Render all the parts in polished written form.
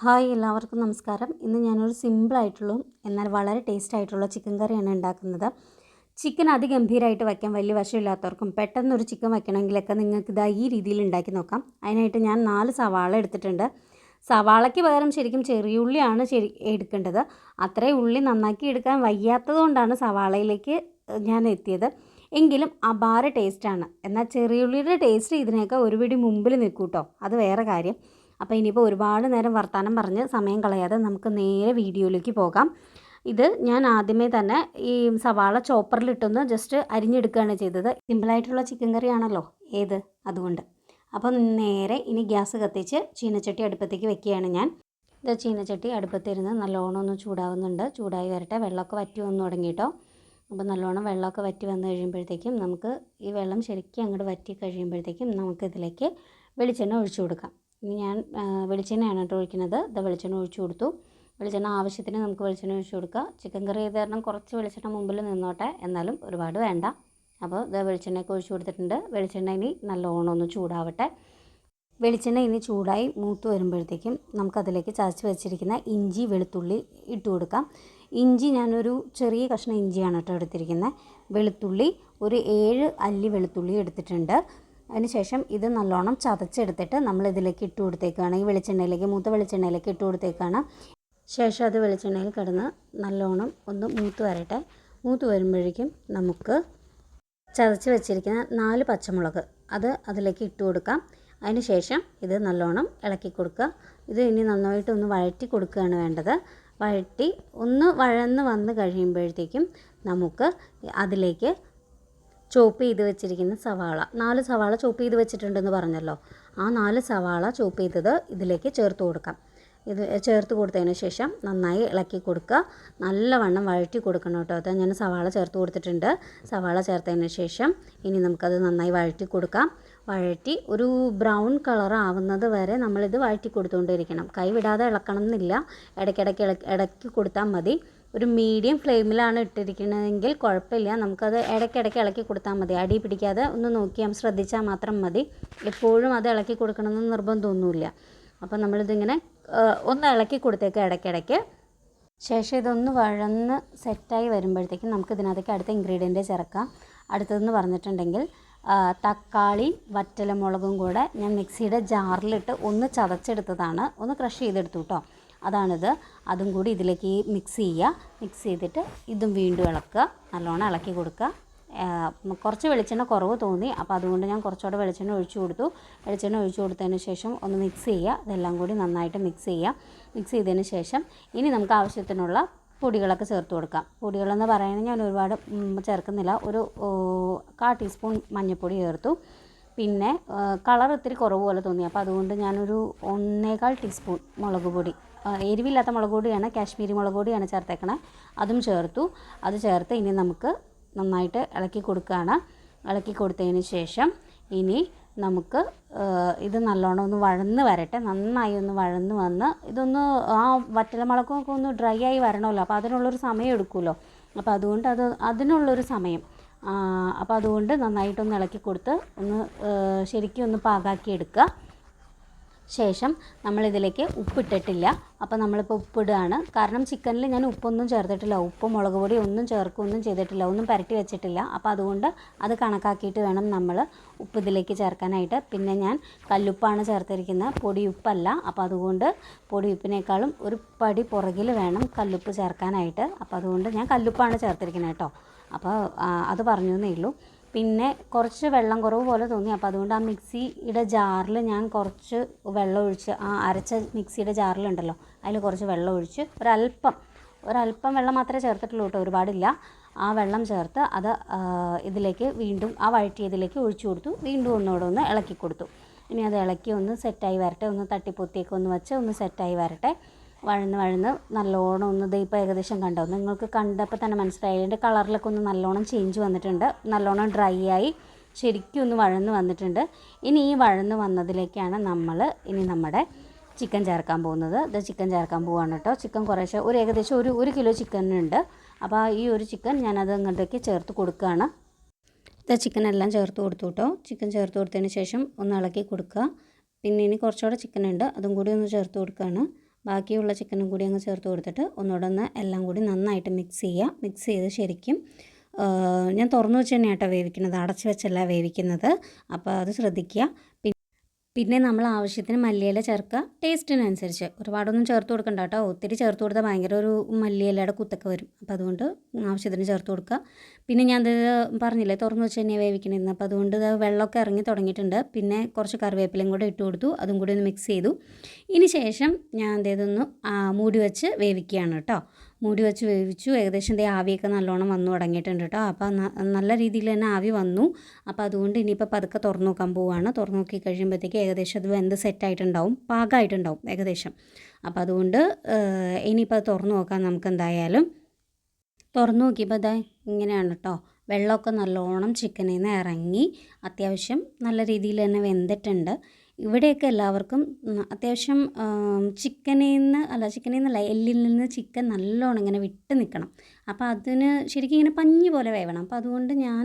Hi എല്ലാവർക്കും നമസ്കാരം. ഇന്ന് ഞാനൊരു സിമ്പിളായിട്ടുള്ള എന്നാൽ വളരെ ടേസ്റ്റ് ആയിട്ടുള്ള ചിക്കൻ കറിയാണ് ഉണ്ടാക്കുന്നത്. ചിക്കൻ അതിഗംഭീരമായിട്ട് വയ്ക്കാൻ വലിയ വശമില്ലാത്തവർക്കും പെട്ടെന്നൊരു ചിക്കൻ വയ്ക്കണമെങ്കിലൊക്കെ നിങ്ങൾക്ക് ഇതാ ഈ രീതിയിൽ ഉണ്ടാക്കി നോക്കാം. അതിനായിട്ട് ഞാൻ 4 സവാള എടുത്തിട്ടുണ്ട്. സവാളയ്ക്ക് പകരം ശരിക്കും ചെറിയുള്ളിയാണ് എടുക്കേണ്ടത്. അത്രയും ഉള്ളി നന്നാക്കി എടുക്കാൻ വയ്യാത്തത് കൊണ്ടാണ് സവാളയിലേക്ക് ഞാൻ എത്തിയത്. എങ്കിലും അപാര ടേസ്റ്റാണ്. എന്നാൽ ചെറിയുള്ളിയുടെ ടേസ്റ്റ് ഇതിനേക്കാൾ ഒരു പിടി മുമ്പിൽ നിൽക്കും കേട്ടോ, അത് വേറെ കാര്യം. അപ്പോൾ ഇനിയിപ്പോൾ ഒരുപാട് നേരം വർത്തമാനം പറഞ്ഞ് സമയം കളയാതെ നമുക്ക് നേരെ വീഡിയോയിലേക്ക് പോകാം. ഇത് ഞാൻ ആദ്യമേ തന്നെ ഈ സവാള ചോപ്പറിലിട്ടൊന്ന് ജസ്റ്റ് അരിഞ്ഞെടുക്കുകയാണ് ചെയ്തത്. സിമ്പിളായിട്ടുള്ള ചിക്കൻ കറിയാണല്ലോ അതുകൊണ്ട്. അപ്പോൾ നേരെ ഇനി ഗ്യാസ് കത്തിച്ച് ചീനച്ചട്ടി അടുപ്പത്തേക്ക് വെക്കുകയാണ് ഞാൻ. ഇത് ചീനച്ചട്ടി അടുപ്പത്തിരുന്ന് നല്ലോണം ഒന്ന് ചൂടാവുന്നുണ്ട്. ചൂടായി വരട്ടെ. വെള്ളമൊക്കെ വറ്റി വന്നു തുടങ്ങിയിട്ടോ. അപ്പോൾ നല്ലോണം വെള്ളമൊക്കെ വറ്റി വന്നു കഴിയുമ്പോഴത്തേക്കും നമുക്ക് ഈ വെള്ളം ശരിക്കും അങ്ങോട്ട് വറ്റി കഴിയുമ്പോഴത്തേക്കും നമുക്കിതിലേക്ക് വെളിച്ചെണ്ണ ഒഴിച്ചു കൊടുക്കാം. ഇനി ഞാൻ വെളിച്ചെണ്ണയാണ് കേട്ടോ ഒഴിക്കുന്നത്. വെളിച്ചെണ്ണ ഒഴിച്ചു കൊടുത്തു. വെളിച്ചെണ്ണ ആവശ്യത്തിന് നമുക്ക് വെളിച്ചെണ്ണ ഒഴിച്ചു കൊടുക്കുക. ചിക്കൻ കറി ചെയ്ത് കാരണം കുറച്ച് വെളിച്ചെണ്ണ മുമ്പിൽ നിന്നോട്ടെ, എന്നാലും ഒരുപാട് വേണ്ട. അപ്പോൾ വെളിച്ചെണ്ണയൊക്കെ ഒഴിച്ചു കൊടുത്തിട്ടുണ്ട്. വെളിച്ചെണ്ണ ഇനി നല്ലോണം ഒന്ന് ചൂടാവട്ടെ. വെളിച്ചെണ്ണ ഇനി ചൂടായി മൂത്ത് വരുമ്പോഴത്തേക്കും നമുക്കതിലേക്ക് ചതച്ച് വെച്ചിരിക്കുന്ന ഇഞ്ചി വെളുത്തുള്ളി ഇട്ട് കൊടുക്കാം. ഇഞ്ചി ഞാനൊരു ചെറിയ കഷ്ണം ഇഞ്ചിയാണ് കേട്ടോ എടുത്തിരിക്കുന്നത്. വെളുത്തുള്ളി ഒരു 7 അല്ലി വെളുത്തുള്ളി എടുത്തിട്ടുണ്ട്. അതിനുശേഷം ഇത് നല്ലോണം ചതച്ചെടുത്തിട്ട് നമ്മളിതിലേക്ക് ഇട്ട് കൊടുത്തേക്കാണ്. ഈ വെളിച്ചെണ്ണയിലേക്ക്, മൂത്ത വെളിച്ചെണ്ണയിലേക്ക് ഇട്ട് കൊടുത്തേക്കാണ്. ശേഷം അത് വെളിച്ചെണ്ണയിൽ കിടന്ന് നല്ലോണം ഒന്ന് മൂത്ത് വരട്ടെ. മൂത്ത് വരുമ്പോഴേക്കും നമുക്ക് ചതച്ച് വെച്ചിരിക്കുന്ന 4 പച്ചമുളക് അതിലേക്ക് ഇട്ട് കൊടുക്കാം. അതിനുശേഷം ഇത് നല്ലോണം ഇളക്കി കൊടുക്കുക. ഇത് ഇനി നന്നായിട്ട് ഒന്ന് വഴറ്റി കൊടുക്കുകയാണ് വേണ്ടത്. വഴറ്റി ഒന്ന് വഴന്ന് വന്ന് കഴിയുമ്പോഴത്തേക്കും നമുക്ക് അതിലേക്ക് ചോപ്പ് ചെയ്ത് വെച്ചിരിക്കുന്ന സവാള, 4 സവാള ചോപ്പ് ചെയ്ത് വെച്ചിട്ടുണ്ടെന്ന് പറഞ്ഞല്ലോ, ആ 4 സവാള ചോപ്പ് ചെയ്തത് ഇതിലേക്ക് ചേർത്ത് കൊടുക്കാം. ഇത് ചേർത്ത് കൊടുത്തതിന് ശേഷം നന്നായി ഇളക്കി കൊടുക്കുക. നല്ലവണ്ണം വഴറ്റി കൊടുക്കണം കേട്ടോ. അത് ഞാൻ സവാള ചേർത്ത് കൊടുത്തിട്ടുണ്ട്. സവാള ചേർത്തതിന് ശേഷം ഇനി നമുക്കത് നന്നായി വഴറ്റി കൊടുക്കാം. വഴറ്റി ഒരു ബ്രൗൺ കളർ ആവുന്നത് വരെ നമ്മളിത് വഴറ്റി കൊടുത്തുകൊണ്ടിരിക്കണം. കൈ വിടാതെ ഇളക്കണം എന്നില്ല, ഇടയ്ക്ക് കൊടുത്താൽ മതി. ഒരു മീഡിയം ഫ്ലെയിമിലാണ് ഇട്ടിരിക്കുന്നതെങ്കിൽ കുഴപ്പമില്ല. നമുക്കത് ഇടയ്ക്കിടയ്ക്ക് ഇളക്കി കൊടുത്താൽ മതി. അടി പിടിക്കാതെ ഒന്ന് നോക്കിയാൽ ശ്രദ്ധിച്ചാൽ മാത്രം മതി. എപ്പോഴും അത് ഇളക്കി കൊടുക്കണമെന്ന് നിർബന്ധമൊന്നുമില്ല. അപ്പോൾ നമ്മളിതിങ്ങനെ ഒന്ന് ഇളക്കി കൊടുത്തേക്ക് ഇടയ്ക്കിടയ്ക്ക്. ശേഷം ഇതൊന്ന് വഴന്ന് സെറ്റായി വരുമ്പോഴത്തേക്കും നമുക്ക് ഇതിനകത്തേക്ക് അടുത്ത ഇൻഗ്രീഡിയൻറ്റ് ചേർക്കാം. അടുത്തതെന്ന് പറഞ്ഞിട്ടുണ്ടെങ്കിൽ തക്കാളി വറ്റലമുളകും കൂടെ ഞാൻ മിക്സിയുടെ ജാറിലിട്ട് ഒന്ന് ചതച്ചെടുത്തതാണ്, ഒന്ന് ക്രഷ് ചെയ്തെടുത്തു കേട്ടോ. അതാണിത്. അതും കൂടി ഇതിലേക്ക് മിക്സ് ചെയ്യുക. മിക്സ് ചെയ്തിട്ട് ഇതും വീണ്ടും ഇളക്കുക. നല്ലോണം ഇളക്കി കൊടുക്കുക. കുറച്ച് വെളിച്ചെണ്ണ കുറവ് തോന്നി, അപ്പോൾ അതുകൊണ്ട് ഞാൻ കുറച്ചുകൂടെ വെളിച്ചെണ്ണ ഒഴിച്ചു കൊടുത്തു. വെളിച്ചെണ്ണ ഒഴിച്ചു കൊടുത്തതിന് ശേഷം ഒന്ന് മിക്സ് ചെയ്യുക. ഇതെല്ലാം കൂടി നന്നായിട്ട് മിക്സ് ചെയ്യുക. മിക്സ് ചെയ്തതിന് ശേഷം ഇനി നമുക്ക് ആവശ്യത്തിനുള്ള പൊടികളൊക്കെ ചേർത്ത് കൊടുക്കാം. പൊടികളെന്ന് പറയുന്നത് ഞാൻ ഒരുപാട് ചേർക്കുന്നില്ല. ഒരു 1/4 ടീസ്പൂൺ മഞ്ഞൾപ്പൊടി ചേർത്തു. പിന്നെ കളർ ഇത്തിരി കുറവ് പോലെ തോന്നി, അപ്പോൾ അതുകൊണ്ട് ഞാനൊരു 1/4 ടീസ്പൂൺ മുളക് പൊടി, എരിവില്ലാത്ത മുളക് പൊടിയാണ്, കാശ്മീരി മുളക് പൊടിയാണ് ചേർത്തേക്കണേ, അതും ചേർത്തു. അത് ചേർത്ത് ഇനി നമുക്ക് നന്നായിട്ട് ഇളക്കി കൊടുക്കുകയാണ്. ഇളക്കി കൊടുത്തതിന് ശേഷം ഇനി നമുക്ക് ഇത് നല്ലോണം ഒന്ന് വഴന്ന് വരട്ടെ. നന്നായി ഒന്ന് വഴന്ന് വന്ന് ഇതൊന്ന് ആ വറ്റലമുളകൊക്കെ ഒന്ന് ഡ്രൈ ആയി വരണമല്ലോ, അപ്പോൾ അതിനുള്ളൊരു സമയം എടുക്കുമല്ലോ. അപ്പോൾ അതുകൊണ്ട് അതിനുള്ളൊരു സമയം, അപ്പോൾ അതുകൊണ്ട് നന്നായിട്ടൊന്ന് ഇളക്കി കൊടുത്ത് ഒന്ന് ശരിക്കും ഒന്ന് പാകാക്കി എടുക്കുക. ശേഷം നമ്മളിതിലേക്ക് ഉപ്പിട്ടിട്ടില്ല. അപ്പോൾ നമ്മളിപ്പോൾ ഉപ്പിടുകയാണ്. കാരണം ചിക്കനിൽ ഞാൻ ഉപ്പൊന്നും ചേർത്തിട്ടില്ല. ഉപ്പ് മുളക് പൊടി ഒന്നും ചേർക്കുകയൊന്നും ചെയ്തിട്ടില്ല, ഒന്നും പുരട്ടി വെച്ചിട്ടില്ല. അപ്പോൾ അതുകൊണ്ട് അത് കണക്കാക്കിയിട്ട് വേണം നമ്മൾ ഉപ്പ് ഇതിലേക്ക് ചേർക്കാനായിട്ട്. പിന്നെ ഞാൻ കല്ലുപ്പാണ് ചേർത്തിരിക്കുന്നത്, പൊടിയുപ്പല്ല. അപ്പോൾ അതുകൊണ്ട് പൊടിയുപ്പിനേക്കാളും ഒരു പടി പുറകിൽ വേണം കല്ലുപ്പ് ചേർക്കാനായിട്ട്. അപ്പോൾ അതുകൊണ്ട് ഞാൻ കല്ലുപ്പാണ് ചേർത്തിരിക്കുന്നത് കേട്ടോ. അപ്പോൾ അത് പറഞ്ഞു എന്നേ ഉള്ളൂ. പിന്നെ കുറച്ച് വെള്ളം കുറവ് പോലെ തോന്നി, അപ്പോൾ അതുകൊണ്ട് ആ മിക്സിയുടെ ജാറിൽ ഞാൻ കുറച്ച് വെള്ളം ഒഴിച്ച്, ആ അരച്ച മിക്സിയുടെ ജാറിലുണ്ടല്ലോ അതിൽ കുറച്ച് വെള്ളം ഒഴിച്ച് ഒരല്പം വെള്ളം മാത്രമേ ചേർത്തിട്ടുള്ളൂ കേട്ടോ, ഒരുപാടില്ല. ആ വെള്ളം ചേർത്ത് അത് ഇതിലേക്ക് വീണ്ടും ആ വഴറ്റിയതിലേക്ക് ഒഴിച്ചു കൊടുത്തു. വീണ്ടും ഒന്നുകൂടെ ഒന്ന് ഇളക്കി കൊടുത്തു. ഇനി അത് ഇളക്കി ഒന്ന് സെറ്റായി വരട്ടെ. ഒന്ന് തട്ടിപ്പൊത്തിയൊക്കെ ഒന്ന് വെച്ച് ഒന്ന് സെറ്റായി വരട്ടെ. വഴന്ന് നല്ലോണം ഒന്ന് ഇപ്പോൾ ഏകദേശം കണ്ടോ, നിങ്ങൾക്ക് കണ്ടപ്പോൾ തന്നെ മനസ്സിലായി. അതിൻ്റെ കളറിലൊക്കെ ഒന്ന് നല്ലോണം ചേഞ്ച് വന്നിട്ടുണ്ട്. നല്ലോണം ഡ്രൈ ആയി ശരിക്കും ഒന്ന് വഴന്ന് വന്നിട്ടുണ്ട്. ഇനി ഈ വഴന്ന് വന്നതിലേക്കാണ് നമ്മൾ ഇനി നമ്മുടെ ചിക്കൻ ചേർക്കാൻ പോകുന്നത്. ഇത് ചിക്കൻ ചേർക്കാൻ പോവുകയാണ് കേട്ടോ. ചിക്കൻ കുറേശ്ശെ ഏകദേശം ഒരു കിലോ ചിക്കനുണ്ട്. അപ്പോൾ ഈ ഒരു ചിക്കൻ ഞാനത് അങ്ങോട്ടേക്ക് ചേർത്ത് കൊടുക്കുകയാണ്. ഇത് ചിക്കനെല്ലാം ചേർത്ത് കൊടുത്തു കേട്ടോ. ചിക്കൻ ചേർത്ത് കൊടുത്തതിന് ശേഷം ഒന്ന് ഇളക്കി കൊടുക്കുക. പിന്നെ ഇനി കുറച്ചുകൂടെ ചിക്കൻ ഉണ്ട്, അതും കൂടി ഒന്ന് ചേർത്ത് കൊടുക്കുകയാണ്. ബാക്കിയുള്ള ചിക്കനും കൂടി അങ്ങ് ചേർത്ത് കൊടുത്തിട്ട് ഒന്നുകൂടെ ഒന്ന് എല്ലാം കൂടി നന്നായിട്ട് മിക്സ് ചെയ്യുക. മിക്സ് ചെയ്ത് ശരിക്കും ഞാൻ തുറന്നു വെച്ച് തന്നെയാണ് കേട്ടോ വേവിക്കുന്നത്, അടച്ച് വെച്ചല്ല വേവിക്കുന്നത്. അപ്പോൾ അത് ശ്രദ്ധിക്കുക. പിന്നെ നമ്മൾ ആവശ്യത്തിന് മല്ലിയില ചേർക്കുക, ടേസ്റ്റിനനുസരിച്ച്. ഒരുപാടൊന്നും ചേർത്ത് കൊടുക്കണ്ട കേട്ടോ, ഒത്തിരി ചേർത്ത് കൊടുത്താൽ ഭയങ്കര ഒരു മല്ലിയിലയുടെ കുത്തൊക്കെ വരും. അപ്പോൾ അതുകൊണ്ട് ആവശ്യത്തിന് ചേർത്ത് കൊടുക്കുക. പിന്നെ ഞാൻ പറഞ്ഞില്ലേ തുറന്ന് വെച്ച് തന്നെയാണ് വേവിക്കണമെന്ന്, അപ്പോൾ അതുകൊണ്ട് വെള്ളമൊക്കെ ഇറങ്ങി തുടങ്ങിയിട്ടുണ്ട്. പിന്നെ കുറച്ച് കറിവേപ്പിലയും കൂടെ ഇട്ട് കൊടുത്തു, അതും കൂടി ഒന്ന് മിക്സ് ചെയ്തു. ഇനി ശേഷം ഞാൻ ഇതൊന്ന് മൂടി വെച്ച് വേവിക്കുകയാണ് കേട്ടോ. മൂടി വെച്ച് വേവിച്ചു. ഏകദേശം ആവിയൊക്കെ നല്ലോണം വന്നു തുടങ്ങിയിട്ടുണ്ട് കേട്ടോ. അപ്പോൾ നല്ല രീതിയിൽ തന്നെ ആവി വന്നു. അപ്പോൾ അതുകൊണ്ട് ഇനിയിപ്പോൾ പതുക്കെ തുറന്നു നോക്കാൻ പോവുകയാണ്. തുറന്നു നോക്കി കഴിയുമ്പോഴത്തേക്ക് ഏകദേശം അത് വെന്ത് സെറ്റായിട്ടുണ്ടാവും, പാകമായിട്ടുണ്ടാവും ഏകദേശം. അപ്പോൾ അതുകൊണ്ട് ഇനിയിപ്പോൾ അത് തുറന്നു നോക്കാം നമുക്ക് എന്തായാലും. തുറന്നു നോക്കിയപ്പോൾ ഇതാ ഇങ്ങനെയാണ് കേട്ടോ. വെള്ളമൊക്കെ നല്ലോണം ചിക്കനിൽ നിന്ന് ഇറങ്ങി അത്യാവശ്യം നല്ല രീതിയിൽ തന്നെ വെന്തിട്ടുണ്ട്. ഇവിടെയൊക്കെ എല്ലാവർക്കും അത്യാവശ്യം ചിക്കനിൽ നിന്നല്ല എല്ലിൽ നിന്ന് ചിക്കൻ നല്ലോണം ഇങ്ങനെ വിട്ട് നിൽക്കണം. അപ്പോൾ അതിന് ശരിക്കും ഇങ്ങനെ പഞ്ഞി പോലെ വേവണം. അപ്പോൾ അതുകൊണ്ട് ഞാൻ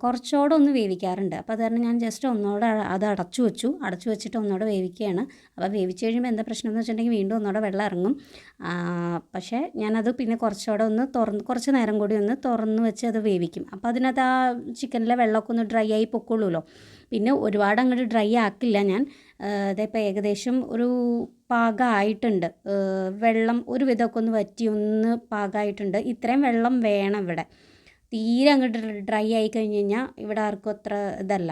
കുറച്ചുകൂടെ ഒന്ന് വേവിക്കാറുണ്ട്. അപ്പോൾ അത് കാരണം ഞാൻ ജസ്റ്റ് ഒന്നുകൂടെ അത് അടച്ചു വെച്ചിട്ട് ഒന്നുകൂടെ വേവിക്കുകയാണ്. അപ്പോൾ വേവിച്ച് കഴിയുമ്പോൾ എന്താ പ്രശ്നം എന്ന് വെച്ചിട്ടുണ്ടെങ്കിൽ വീണ്ടും ഒന്നുകൂടെ വെള്ളം ഇറങ്ങും. പക്ഷേ ഞാനത് പിന്നെ കുറച്ചുകൂടെ ഒന്ന് കുറച്ച് നേരം കൂടി ഒന്ന് തുറന്ന് വെച്ച് അത് വേവിക്കും. അപ്പോൾ അതിനകത്ത് ആ ചിക്കനിലെ വെള്ളമൊക്കെ ഒന്ന് ഡ്രൈ ആയി പൊക്കോളൂല്ലോ. പിന്നെ ഒരുപാട് അങ്ങോട്ട് ഡ്രൈ ആക്കില്ല ഞാൻ. അതിപ്പോൾ ഏകദേശം ഒരു പാകമായിട്ടുണ്ട്. വെള്ളം ഒരു വിധമൊക്കെ ഒന്ന് വറ്റി ഒന്ന് പാകമായിട്ടുണ്ട്. ഇത്രയും വെള്ളം വേണം ഇവിടെ. തീരെ അങ്ങോട്ട് ഡ്രൈ ആയി കഴിഞ്ഞ് കഴിഞ്ഞാൽ ഇവിടെ ആർക്കും അത്ര ഇതല്ല.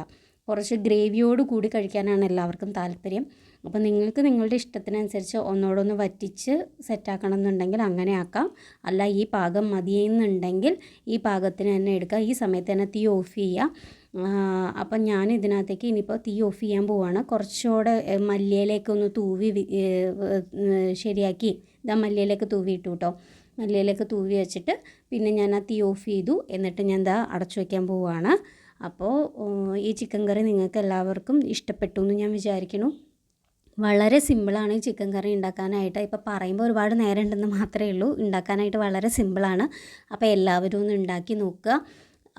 കുറച്ച് ഗ്രേവിയോട് കൂടി കഴിക്കാനാണ് എല്ലാവർക്കും താല്പര്യം. അപ്പോൾ നിങ്ങൾക്ക് നിങ്ങളുടെ ഇഷ്ടത്തിനനുസരിച്ച് ഒന്നോടൊന്ന് വറ്റിച്ച് സെറ്റാക്കണം എന്നുണ്ടെങ്കിൽ അങ്ങനെ ആക്കാം. അല്ല ഈ പാകം മതിയെന്നുണ്ടെങ്കിൽ ഈ പാകത്തിന് തന്നെ എടുക്കുക. ഈ സമയത്ത് തന്നെ തീ ഓഫ് ചെയ്യുക. അപ്പം ഞാൻ ഇതിനകത്തേക്ക് ഇനിയിപ്പോൾ തീ ഓഫ് ചെയ്യാൻ പോവുകയാണ്. കുറച്ചുകൂടെ മല്ലിയിലേക്ക് ഒന്ന് തൂവി ശരിയാക്കി ഇതാ മല്ലിയിലേക്ക് തൂവി ഇട്ടു കേട്ടോ. മല്ലിയിലേക്ക് തൂവി വെച്ചിട്ട് പിന്നെ ഞാൻ ആ തീ ഓഫ് ചെയ്തു. എന്നിട്ട് ഞാൻ ഇതാ അടച്ചു വയ്ക്കാൻ പോവുകയാണ്. അപ്പോൾ ഈ ചിക്കൻ കറി നിങ്ങൾക്ക് എല്ലാവർക്കും ഇഷ്ടപ്പെട്ടു എന്ന് ഞാൻ വിചാരിക്കുന്നു. വളരെ സിമ്പിളാണ് ഈ ചിക്കൻ കറി ഉണ്ടാക്കാനായിട്ട്. ഇപ്പോൾ പറയുമ്പോൾ ഒരുപാട് നേരം ഉണ്ടെന്ന് മാത്രമേ ഉള്ളൂ. ഉണ്ടാക്കാനായിട്ട് വളരെ സിമ്പിളാണ്. അപ്പോൾ എല്ലാവരും ഒന്ന് ഉണ്ടാക്കി നോക്കുക.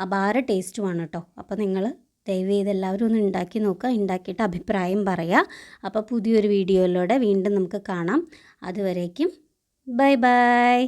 അപാര ടേസ്റ്റുമാണ് കേട്ടോ. അപ്പോൾ നിങ്ങൾ ദയവ് ചെയ്ത് എല്ലാവരും ഒന്ന് ഉണ്ടാക്കി നോക്കുക. ഉണ്ടാക്കിയിട്ട് അഭിപ്രായം പറയുക. അപ്പോൾ പുതിയൊരു വീഡിയോയിലൂടെ വീണ്ടും നമുക്ക് കാണാം. അതുവരേക്കും ബൈ ബൈ.